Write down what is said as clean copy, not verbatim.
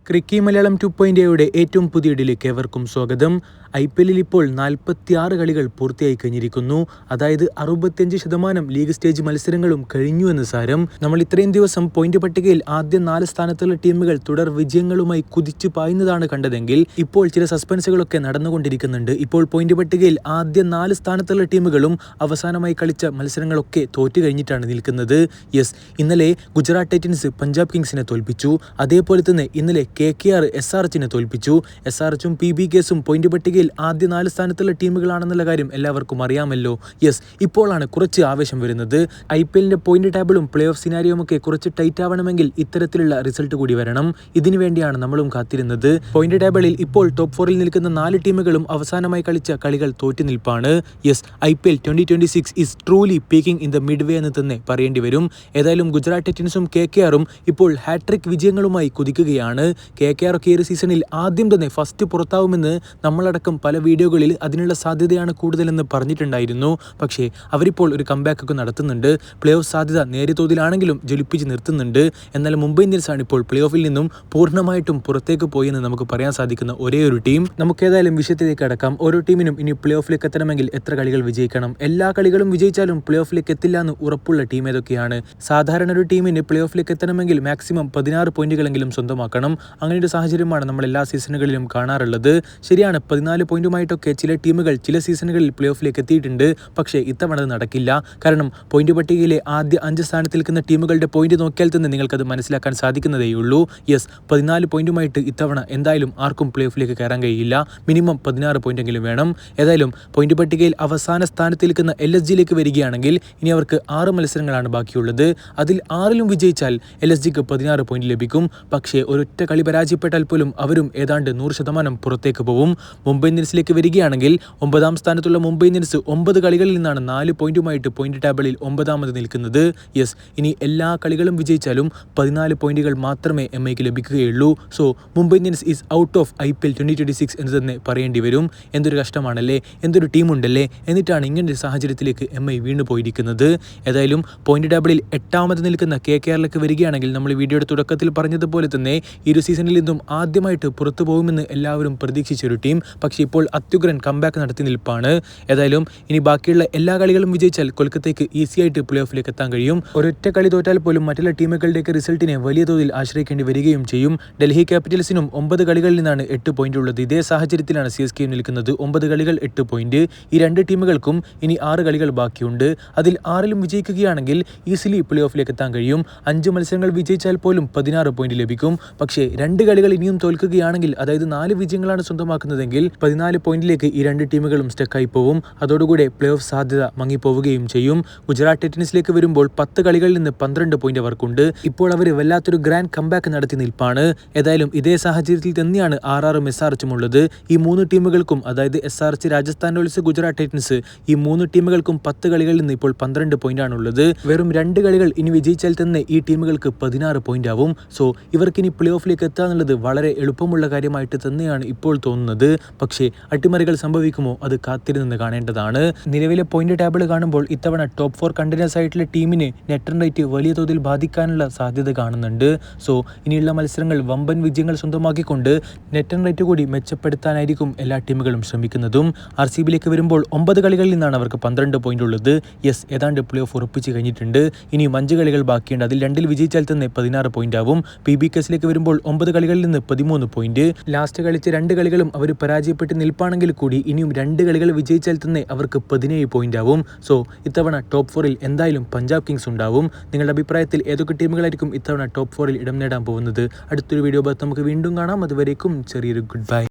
ക്രിക്കി മലയാളം 2.0യുടെ ഏറ്റവും പുതിയ ഇടയിലേക്ക് ഏവർക്കും സ്വാഗതം. IPL ഇപ്പോൾ 46 കളികൾ പൂർത്തിയായി കഴിഞ്ഞിരിക്കുന്നു. അതായത് 65% ലീഗ് സ്റ്റേജ് മത്സരങ്ങളും കഴിഞ്ഞു എന്ന് സാരം. നമ്മൾ ഇത്രയും ദിവസം പോയിന്റ് പട്ടികയിൽ ആദ്യ 4 സ്ഥാനത്തുള്ള ടീമുകൾ തുടർ വിജയങ്ങളുമായി കുതിച്ചു പായുന്നതാണ് കണ്ടതെങ്കിൽ ഇപ്പോൾ ചില സസ്പെൻസുകളൊക്കെ നടന്നുകൊണ്ടിരിക്കുന്നുണ്ട്. ഇപ്പോൾ പോയിന്റ് പട്ടികയിൽ ആദ്യ 4 സ്ഥാനത്തുള്ള ടീമുകളും അവസാനമായി കളിച്ച മത്സരങ്ങളൊക്കെ തോറ്റു കഴിഞ്ഞിട്ടാണ് നിൽക്കുന്നത്. ഇന്നലെ ഗുജറാത്ത് ടൈറ്റൻസ് പഞ്ചാബ് കിങ്സിനെ തോൽപ്പിച്ചു. അതേപോലെ തന്നെ ഇന്നലെ KKR SRHനെ തോൽപ്പിച്ചു. SRHും PBKസും പോയിന്റ് പട്ടികയിൽ ആദ്യ 4 സ്ഥാനത്തുള്ള ടീമുകളാണെന്നുള്ള കാര്യം എല്ലാവർക്കും അറിയാമല്ലോ. ഇപ്പോഴാണ് കുറച്ച് ആവേശം വരുന്നത്. IPLന്റെ പോയിന്റ് ടേബിളും പ്ലേ ഓഫ് സിനാരിയോയും ഒക്കെ കുറച്ച് ടൈറ്റ് ആവണമെങ്കിൽ ഇത്തരത്തിലുള്ള റിസൾട്ട് കൂടി വരണം. ഇതിനു വേണ്ടിയാണ് നമ്മളും കാത്തിരുന്നത്. പോയിന്റ് ടേബിളിൽ ഇപ്പോൾ ടോപ്പ് 4ൽ നിൽക്കുന്ന 4 ടീമുകളും അവസാനമായി കളിച്ച കളികൾ തോറ്റു നിൽപ്പാണ്. IPL 2026 is truly peaking in the mid വേ എന്ന് തന്നെ പറയേണ്ടി വരും. ഏതായാലും ഗുജറാത്ത് ടൈറ്റൻസും KKRും ഇപ്പോൾ ഹാട്രിക് വിജയങ്ങളുമായി കുതിക്കുകയാണ്. KKR ഒക്കെ ഈ ഒരു സീസണിൽ ആദ്യം തന്നെ ഫസ്റ്റ് പുറത്താവുമെന്ന് നമ്മളടക്കം പല വീഡിയോകളിൽ അതിനുള്ള സാധ്യതയാണ് കൂടുതലെന്ന് പറഞ്ഞിട്ടുണ്ടായിരുന്നു. പക്ഷേ അവരിപ്പോൾ ഒരു കംബാക്ക് ഒക്കെ നടത്തുന്നുണ്ട്. പ്ലേ ഓഫ് സാധ്യത നേരിയ തോതിലാണെങ്കിലും ജ്വലിപ്പിച്ച് നിർത്തുന്നുണ്ട്. എന്നാൽ മുംബൈ ഇന്ത്യൻസ് ആണ് ഇപ്പോൾ പ്ലേ ഓഫിൽ നിന്നും പൂർണ്ണമായിട്ടും പുറത്തേക്ക് പോയെന്ന് നമുക്ക് പറയാൻ സാധിക്കുന്ന ഒരേ ഒരു ടീം. നമുക്ക് ഏതായാലും വിഷയത്തിലേക്ക് അടക്കാം. ഓരോ ടീമിനും ഇനി പ്ലേ ഓഫിലേക്ക് എത്തണമെങ്കിൽ എത്ര കളികൾ വിജയിക്കണം? എല്ലാ കളികളും വിജയിച്ചാലും പ്ലേ ഓഫിലേക്ക് എത്തില്ല എന്ന് ഉറപ്പുള്ള ടീം ഏതൊക്കെയാണ്? സാധാരണ ഒരു ടീമിന് പ്ലേ ഓഫിലേക്ക് എത്തണമെങ്കിൽ മാക്സിമം 16 പോയിന്റുകളെങ്കിലും സ്വന്തമാക്കണം. അങ്ങനെ ഒരു സാഹചര്യമാണ് നമ്മൾ എല്ലാ സീസണുകളിലും കാണാറുള്ളത്. ശരിയാണ്, 14 പോയിന്റുമായിട്ടൊക്കെ ചില ടീമുകൾ ചില സീസണുകളിൽ പ്ലേ ഓഫിലേക്ക് എത്തിയിട്ടുണ്ട്. പക്ഷേ ഇത്തവണ അത് നടക്കില്ല. കാരണം പോയിന്റ് പട്ടികയിലെ ആദ്യ 5 സ്ഥാനത്ത് നിൽക്കുന്ന ടീമുകളുടെ പോയിന്റ് നോക്കിയാൽ തന്നെ നിങ്ങൾക്കത് മനസ്സിലാക്കാൻ സാധിക്കുന്നതേയുള്ളൂ. 14 പോയിന്റുമായിട്ട് ഇത്തവണ എന്തായാലും ആർക്കും പ്ലേ ഓഫിലേക്ക് കയറാൻ കഴിയില്ല. മിനിമം 16 പോയിന്റെങ്കിലും വേണം. ഏതായാലും പോയിന്റ് പട്ടികയിൽ അവസാന സ്ഥാനത്ത് നിൽക്കുന്ന LSGയിലേക്ക് വരികയാണെങ്കിൽ ഇനി അവർക്ക് 6 മത്സരങ്ങളാണ് ബാക്കിയുള്ളത്. അതിൽ 6ലും വിജയിച്ചാൽ LSGക്ക് 16 പോയിന്റ് ലഭിക്കും. പക്ഷേ ഒരൊറ്റ കളി പരാജയപ്പെട്ടാൽ പോലും അവരും ഏതാണ്ട് 100% പുറത്തേക്ക് പോകും. മുംബൈ ഇന്ത്യൻസിലേക്ക് വരികയാണെങ്കിൽ 9ാം സ്ഥാനത്തുള്ള മുംബൈ ഇന്ത്യൻസ് 9 കളികളിൽ നിന്നാണ് 4 പോയിന്റുമായിട്ട് പോയിന്റ് ടേബിളിൽ 9ാമത് നിൽക്കുന്നത്. ഇനി എല്ലാ കളികളും വിജയിച്ചാലും 14 പോയിന്റുകൾ മാത്രമേ MIക്ക് ലഭിക്കുകയുള്ളൂ. So Mumbai Indians is out of IPL 2026 എന്ന് തന്നെ പറയേണ്ടി വരും. എന്തൊരു കഷ്ടമാണല്ലേ, എന്തൊരു ടീമുണ്ടല്ലേ, എന്നിട്ടാണ് ഇങ്ങനൊരു സാഹചര്യത്തിലേക്ക് MI വീണു പോയിരിക്കുന്നത്. ഏതായാലും പോയിന്റ് ടേബിളിൽ 8ാമത് നിൽക്കുന്ന KKRലേക്ക് വരികയാണെങ്കിൽ നമ്മൾ വീഡിയോയുടെ തുടക്കത്തിൽ പറഞ്ഞതുപോലെ തന്നെ ഈ ഒരു സീസണിൽ നിന്നും ആദ്യമായിട്ട് പുറത്തു പോകുമെന്ന് എല്ലാവരും പ്രതീക്ഷിച്ചൊരു ടീം. പക്ഷേ ഇപ്പോൾ അത്യുഗ്രൻ കംബാക്ക് നടത്തി നിൽപ്പാണ്. ഏതായാലും ഇനി ബാക്കിയുള്ള എല്ലാ കളികളും വിജയിച്ചാൽ കൊൽക്കത്തയ്ക്ക് ഈസിയായിട്ട് പ്ലേ ഓഫിലേക്ക് എത്താൻ കഴിയും. ഒരൊറ്റ കളി തോറ്റാൽ പോലും മറ്റുള്ള ടീമുകളുടെയൊക്കെ റിസൾട്ടിനെ വലിയ തോതിൽ ആശ്രയിക്കേണ്ടി വരികയും ചെയ്യും. ഡൽഹി ക്യാപിറ്റൽസിനും 9 കളികളിൽ നിന്നാണ് 8 പോയിന്റ് ഉള്ളത്. ഇതേ സാഹചര്യത്തിലാണ് CSK നിൽക്കുന്നത്. 9 കളികൾ 8 പോയിന്റ്. ഈ 2 ടീമുകൾക്കും ഇനി 6 കളികൾ ബാക്കിയുണ്ട്. അതിൽ 6ലും വിജയിക്കുകയാണെങ്കിൽ ഈസിലി പ്ലേ ഓഫിലേക്ക് എത്താൻ കഴിയും. 5 മത്സരങ്ങൾ വിജയിച്ചാൽ പോലും 16 പോയിന്റ് ലഭിക്കും. പക്ഷേ 2 കളികൾ ഇനിയും തോൽക്കുകയാണെങ്കിൽ, അതായത് 4 വിജയങ്ങളാണ് സ്വന്തമാക്കുന്നതെങ്കിൽ 14 പോയിന്റിലേക്ക് ഈ 2 ടീമുകളും സ്റ്റക്കായി പോവും. അതോടുകൂടെ പ്ലേ ഓഫ് സാധ്യത മങ്ങിപ്പോവുകയും ചെയ്യും. ഗുജറാത്ത് ടൈറ്റൻസിലേക്ക് വരുമ്പോൾ 10 കളികളിൽ നിന്ന് 12 പോയിന്റ് അവർക്കുണ്ട്. ഇപ്പോൾ അവർ വല്ലാത്തൊരു ഗ്രാൻഡ് കംബാക്ക് നടത്തി നിൽപ്പാണ്. ഏതായാലും ഇതേ സാഹചര്യത്തിൽ തന്നെയാണ് RRും SRHും ഉള്ളത്. ഈ 3 ടീമുകൾക്കും, അതായത് SRH, Rajasthan Royals, Gujarat Titans, ഈ 3 ടീമുകൾക്കും 10 കളികളിൽ നിന്ന് ഇപ്പോൾ 12 പോയിന്റാണ് ഉള്ളത്. വെറും 2 കളികൾ ഇനി വിജയിച്ചാൽ തന്നെ ഈ ടീമുകൾക്ക് 16 പോയിന്റ് ആവും. സോ ഇവർക്കിനി പ്ലേ ഓഫിലേക്ക് എത്തുക എന്നുള്ളത് വളരെ എളുപ്പമുള്ള കാര്യമായിട്ട് തന്നെയാണ് ഇപ്പോൾ തോന്നുന്നത്. പക്ഷേ അട്ടിമറികൾ സംഭവിക്കുമോ? അത് കാത്തിരുന്ന് കാണേണ്ടതാണ്. നിലവിലെ പോയിന്റ് ടേബിൾ കാണുമ്പോൾ ഇത്തവണ ടോപ്പ് 4 കണ്ടിന്യൂസ് ആയിട്ടുള്ള ടീമിന് നെറ്റ് റൺ റേറ്റ് വലിയ തോതിൽ ബാധിക്കാനുള്ള സാധ്യത കാണുന്നുണ്ട്. സോ ഇനിയുള്ള മത്സരങ്ങൾ വമ്പൻ വിജയങ്ങൾ സ്വന്തമാക്കിക്കൊണ്ട് നെറ്റ് റൺ റേറ്റ് കൂടി മെച്ചപ്പെടുത്താനായിരിക്കും എല്ലാ ടീമുകളും ശ്രമിക്കുന്നതും. RCBയിലേക്ക് വരുമ്പോൾ 9 കളികളിൽ നിന്നാണ് അവർക്ക് 12 പോയിന്റ് ഉള്ളത്. ഏതാണ്ട് പ്ലേ ഓഫ് ഉറപ്പിച്ച് കഴിഞ്ഞിട്ടുണ്ട്. ഇനിയും 5 കളികൾ ബാക്കിയുണ്ട്. അതിൽ 2ൽ വിജയിച്ചാൽ തന്നെ 16 പോയിന്റ് ആവും. PBKസിലേക്ക് വരുമ്പോൾ 9 കളികളിൽ നിന്ന് 13 പോയിന്റ്. ലാസ്റ്റ് കളിച്ച 2 കളികളും അവർ പരാജയപ്പെട്ട് നിൽപ്പാണെങ്കിൽ കൂടി ഇനിയും 2 കളികൾ വിജയിച്ചാൽ തന്നെ അവർക്ക് 17 പോയിന്റ് ആവും. സോ ഇത്തവണ ടോപ്പ് 4ൽ എന്തായാലും പഞ്ചാബ് കിങ്സ് ഉണ്ടാവും. നിങ്ങളുടെ അഭിപ്രായത്തിൽ ഏതൊക്കെ ടീമുകളായിരിക്കും ഇത്തവണ ടോപ്പ് 4ൽ ഇടം നേടാൻ പോകുന്നത്? അടുത്തൊരു വീഡിയോ നമുക്ക് വീണ്ടും കാണാം. അതുവരേക്കും ചെറിയൊരു ഗുഡ് ബൈ.